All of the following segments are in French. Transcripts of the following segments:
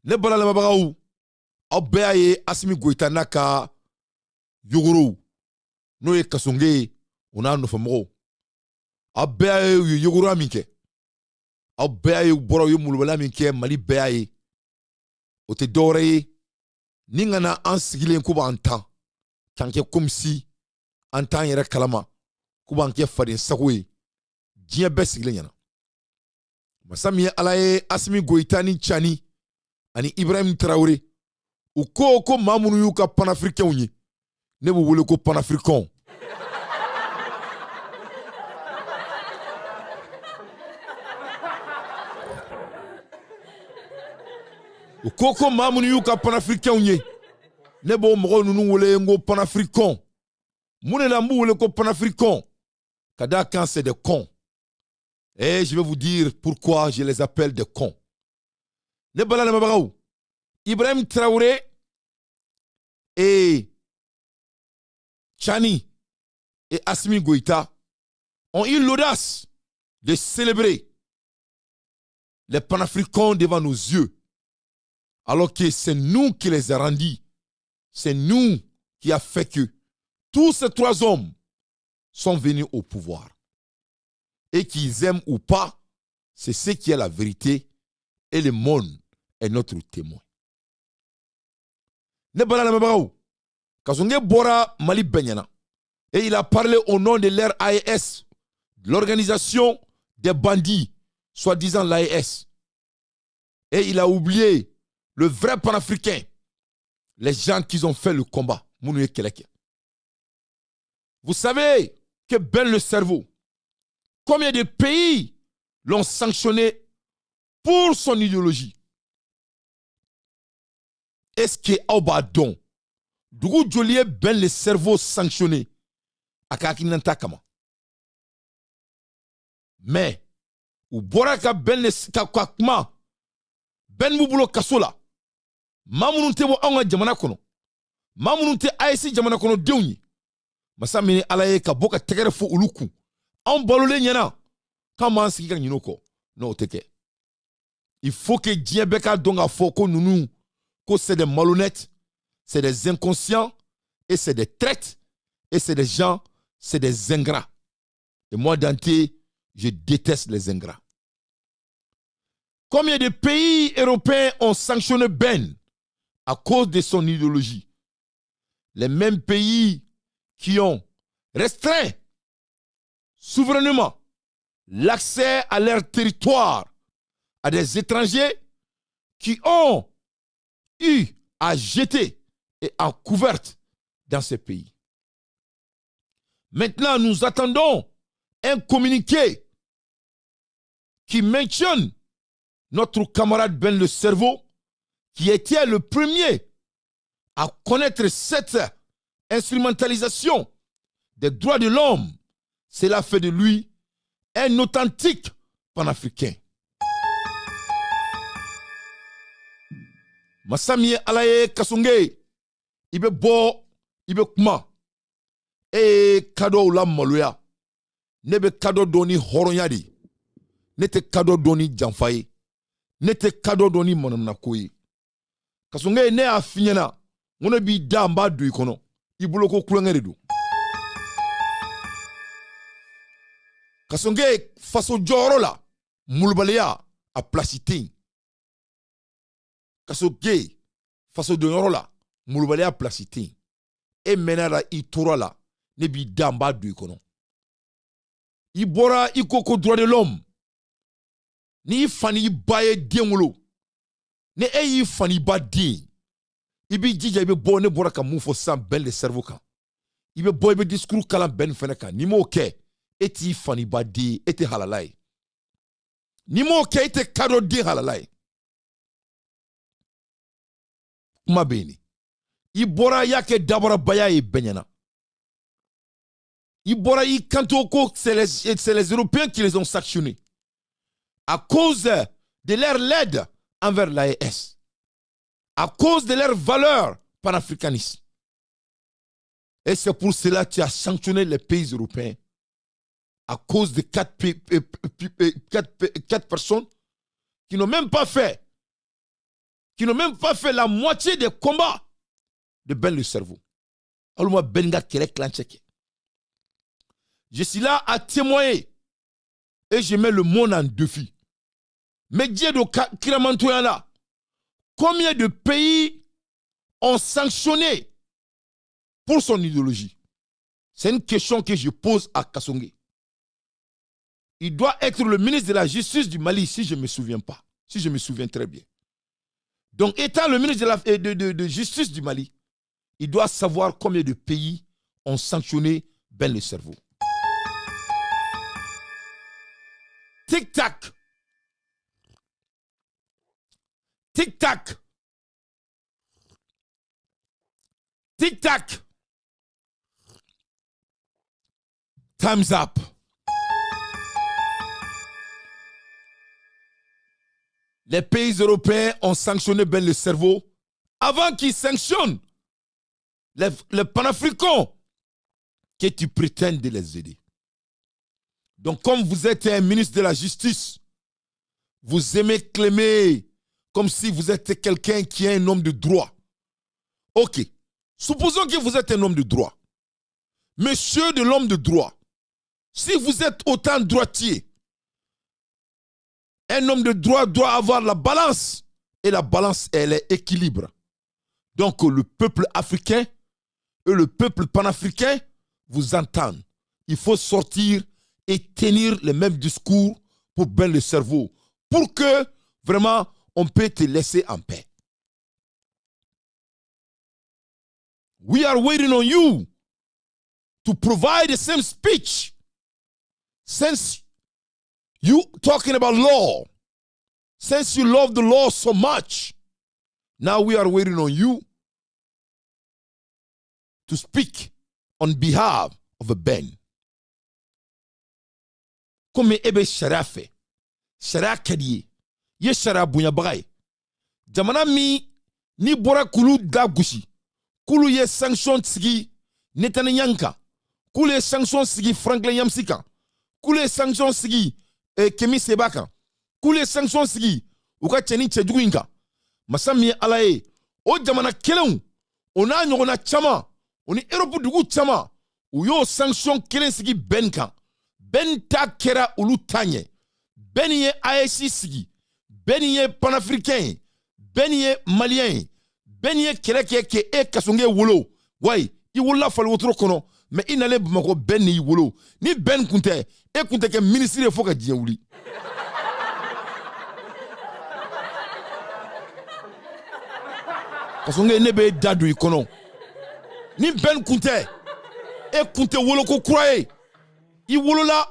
Ne bala la mabagaw aw bɛɛ y'a ye Asimi Goïta n'a ka yogorow n'o ye Kasonge ye o n'a nɔfɛmɔgɔw aw bɛɛ y'a ye u ye yogoroya min kɛ aw bɛɛ y'a ye u bɔra u ye molobaliya min kɛ Mali bɛɛ y'a ye o tɛ dɔwɛrɛ ye ni ka na an sigilen ko b'an tan k'an kɛ comme si an t'an yɛrɛ kalama ko b'an kɛ faden sago ye diɲɛ bɛɛ sigilen ɲɛna masa min ye Ala ye Asimi Goïta ni Tchani ani Ibrahim Traoré u ko maa minnu y'u ka panafricains ye ne b'u wele ko panafricains u ko maa minnu y'u ka panafricains ye ne b'o mɔgɔw ninnu wele ngo panafricains mun de la n b'u wele ko panafricains ka d'a kan c'est des cons et je vais vous dire pourquoi je les appelle des cons ne bala lamɛbagaw Ibrahim Traoré et Tchani et Asimi Goïta ont eu l'audace de célébrer les panafricains devant nos yeux, alors que c'est nous qui les a rendus, c'est nous qui a fait que tous ces trois hommes sont venus au pouvoir. Et qu'ils aiment ou pas, c'est ce qui est la vérité et le monde est notre témoin. Ne bala lamɛbagaw Kasonge bora Mali Benyana et il a parlé au nom de l'AES, l'organisation des bandits, soi-disant l'AES. Et il a oublié le vrai panafricain, les gens qui ont fait le combat. Vous savez que Ben le cerveau, combien de pays l'ont sanctionné pour son idéologie? Est-ce que Aubadon, Dougou Joliet Ben le cerveau sanctionné à Kakinanta Kama? Mais, ou Boraka Ben le Kakakma, Ben Moubulo Kasola, Mamounte wo Anga Jamana Kono, Mamounte Aïsi Jamana Kono Deuni, Masamene Alaye Kaboka Tegere Fo Uluku, en balolé Nyana, comment c'est qu'il y a non, teke. Il faut que Djebeka Donga Foko Nounou, que c'est des malhonnêtes, c'est des inconscients, et c'est des traites, et c'est des gens, c'est des ingrats. Et moi, Dante, je déteste les ingrats. Combien de pays européens ont sanctionné Ben à cause de son idéologie? Les mêmes pays qui ont restreint souverainement l'accès à leur territoire à des étrangers qui ont eu à jeter et en couverte dans ces pays. Maintenant, nous attendons un communiqué qui mentionne notre camarade Ben le cerveau, qui était le premier à connaître cette instrumentalisation des droits de l'homme. Cela fait de lui un authentique panafricain. Masami Alaye Kasonge, ibe bo, ibe kuma, kado la maloya, nebe kado doni horonyadi, nete kado doni janfaye, nete kado doni monamnakoye. Kasonge ne a finyana, ngone bi damba du ikono, ibuloko kulangere du. Kasonge faso joro la, mulbalea a placité. Kasonge faso joro la, mulbalea placité. E menara itora la, ne bi damba du ikono. Ibora ikoko droit de l'homme. Ni fani baye diengulo. Ne eyi fani ba di. Ibi jija ibe bo ne bora ka mufo sam Ben le cerveau kan. Ibe bo ibe discours kalan Ben fene kan. Ni mo ke eti fani ba di ete halalai. Ni mo ke ete kado di halalai. Kuma beni. Ibora yake dabora baya e benyana. Ibora yi kanto ko c'est les Européens qui les ont sanctionnés. À cause de leur aide envers l'AES, à cause de leurs valeurs panafricanistes. Et c'est pour cela que tu as sanctionné les pays européens. À cause de 4 personnes qui n'ont même pas fait qui n'ont même pas fait la moitié des combats de Ben le cerveau. Alors Benga Kele Klancheke. Je suis là à témoigner et je mets le monde en défi. Mais Dieu de Kiramantoyana, combien de pays ont sanctionné pour son idéologie? C'est une question que je pose à Kassongue. Il doit être le ministre de la Justice du Mali, si je ne me souviens pas. Si je me souviens très bien. Donc, étant le ministre de Justice du Mali, il doit savoir combien de pays ont sanctionné Ben le cerveau. Tic-tac. Tic-tac. Tic-tac. Time's up. Les pays européens ont sanctionné Ben le cerveau avant qu'ils sanctionnent les panafricains que tu prétends de les aider. Donc, comme vous êtes un ministre de la Justice, vous aimez clamer comme si vous êtes quelqu'un qui est un homme de droit. Ok. Supposons que vous êtes un homme de droit. Monsieur de l'homme de droit, si vous êtes autant droitier, un homme de droit doit avoir la balance. Et la balance, elle est équilibre. Donc, le peuple africain et le peuple panafricain vous entendent. Il faut sortir et tenir le même discours pour Ben le cerveau. Pour que, vraiment, on peut te laisser en paix. We are waiting on you to provide the same speech. Since you talking about law, since you love the law so much, now we are waiting on you to speak on behalf of a Ben. Comme ebe sharia fait, sharia kadiye, ye sharia bunya bagay. Jamana mi ni bora kulu da gushi, kulu ye sanction sigi Netanyanka, kulu ye sanction sigi Franklin Yamsika, kulu ye sanction sigi Kemi Sebaka, kulu ye sanction sigi uka cheni cheduinka. Masami alaye, o jamana kelon, ona nyogona chama, oni Europe dugu chama, uyo sanction kelen sigi benka. Ben ta kera ulu tanye. Ben ye AEC sigi. Ben ye panafricain. Ben ye malien. Ben ye keleke ke e kasonge wolo. Wai, i wola fal wotro kono. Mais inale bumako ben ni wolo. Ni ben kunte. E kunte ke ministre foka diye wuli. Kasonge nebe dadu i kono. Ni ben kunte. E kunte wolo ko kroye. I wolola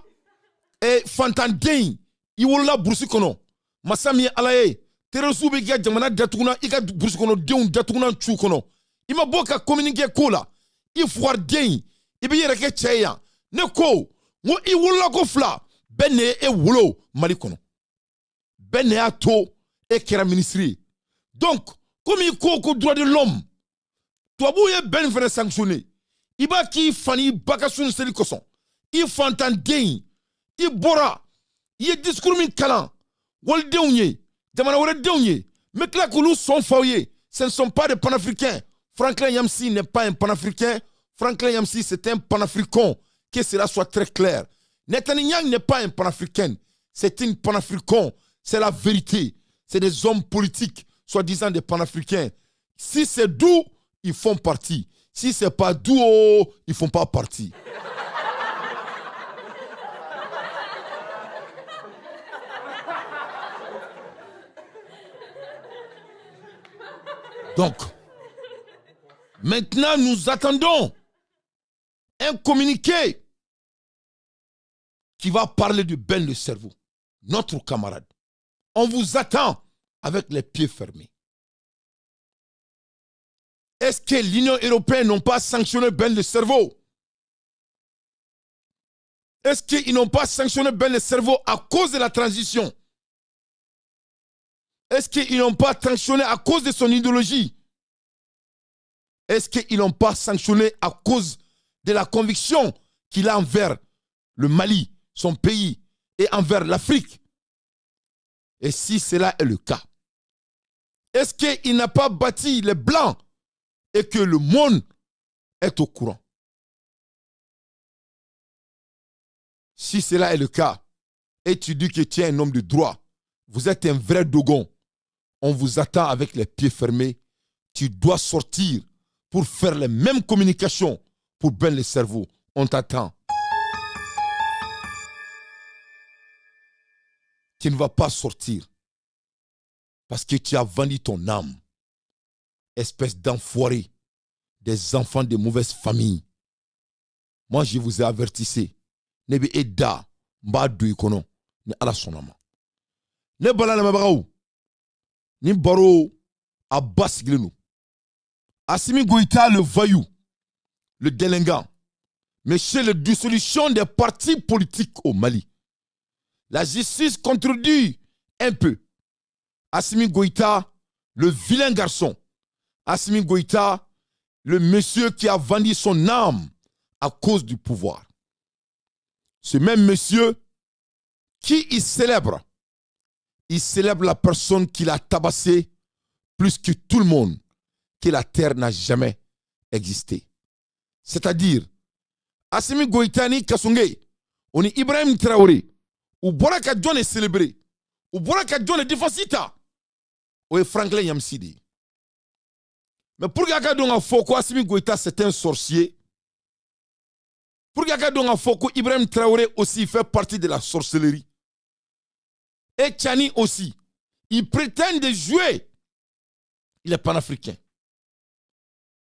fantandein I wolola burusi kono masami alaye teresu be ga jamana datuguna I ka burusi kono deun datuguna chu kono I ma boka communiquer ko la I foire dein I be yere ke cheya ne ko ngo I wolola ko fla benne e wolo mali kono benne ato e kera ministre donc comme I ko droit de l'homme toi bouye ben fere sanctionner iba ki fani bakasun seli koson I fantandein, I bora, I discours min kalan, wal deunye, jamana wale deunye, mais là que nous sont foyés, ce ne sont pas des panafricains. Franklin Yamsi n'est pas un panafricain, Franklin Yamsi c'est un panafricain, que cela soit très clair. Netanyahu n'est pas un panafricain, c'est un panafricain, c'est la vérité. C'est des hommes politiques, soi-disant des panafricains. Si c'est d'où, ils font partie. Si c'est pas d'où, ils font pas partie. Donc, maintenant, nous attendons un communiqué qui va parler de Ben le cerveau, notre camarade. On vous attend avec les pieds fermés. Est-ce que l'Union européenne n'ont pas sanctionné Ben le cerveau? Est-ce qu'ils n'ont pas sanctionné Ben le cerveau à cause de la transition? Est-ce qu'ils n'ont pas sanctionné à cause de son idéologie? Est-ce qu'ils n'ont pas sanctionné à cause de la conviction qu'il a envers le Mali, son pays, et envers l'Afrique? Et si cela est le cas, Est-ce qu'il n'a pas bâti les Blancs et que le monde est au courant? Si cela est le cas, et tu dis que tu es un homme de droit, vous êtes un vrai dogon, on vous attend avec les pieds fermés, tu dois sortir pour faire les mêmes communications pour bien le cerveau. On t'attend. Tu ne vas pas sortir parce que tu as vendu ton âme. Espèce d'enfoiré, des enfants de mauvaise famille. Moi, je vous ai avertissé. Nebe Eda, mba do ikono, ni ala sonama. Ne bala na mabagaou, ni baro Abbas Glenou. Assimi Goïta, le voyou, le délinquant, mais chez la dissolution des partis politiques au Mali. La justice contredit un peu. Assimi Goïta, le vilain garçon. Assimi Goïta, le monsieur qui a vendu son âme à cause du pouvoir. Ce même monsieur qui il célèbre la personne qui l'a tabassé plus que tout le monde, que la terre n'a jamais existé. C'est-à-dire, Assimi Goïta ni Kasungé, on est Ibrahim Traoré, ou Boraka John est célébré, ou Boraka John est défensita, ou est Franklin Yamsidi. Mais pour que donc Foko Assimi Goïta c'est un sorcier, pour que donc Foko Ibrahim Traoré aussi fait partie de la sorcellerie. Et Tchani aussi, il prétend de jouer, il est panafricain.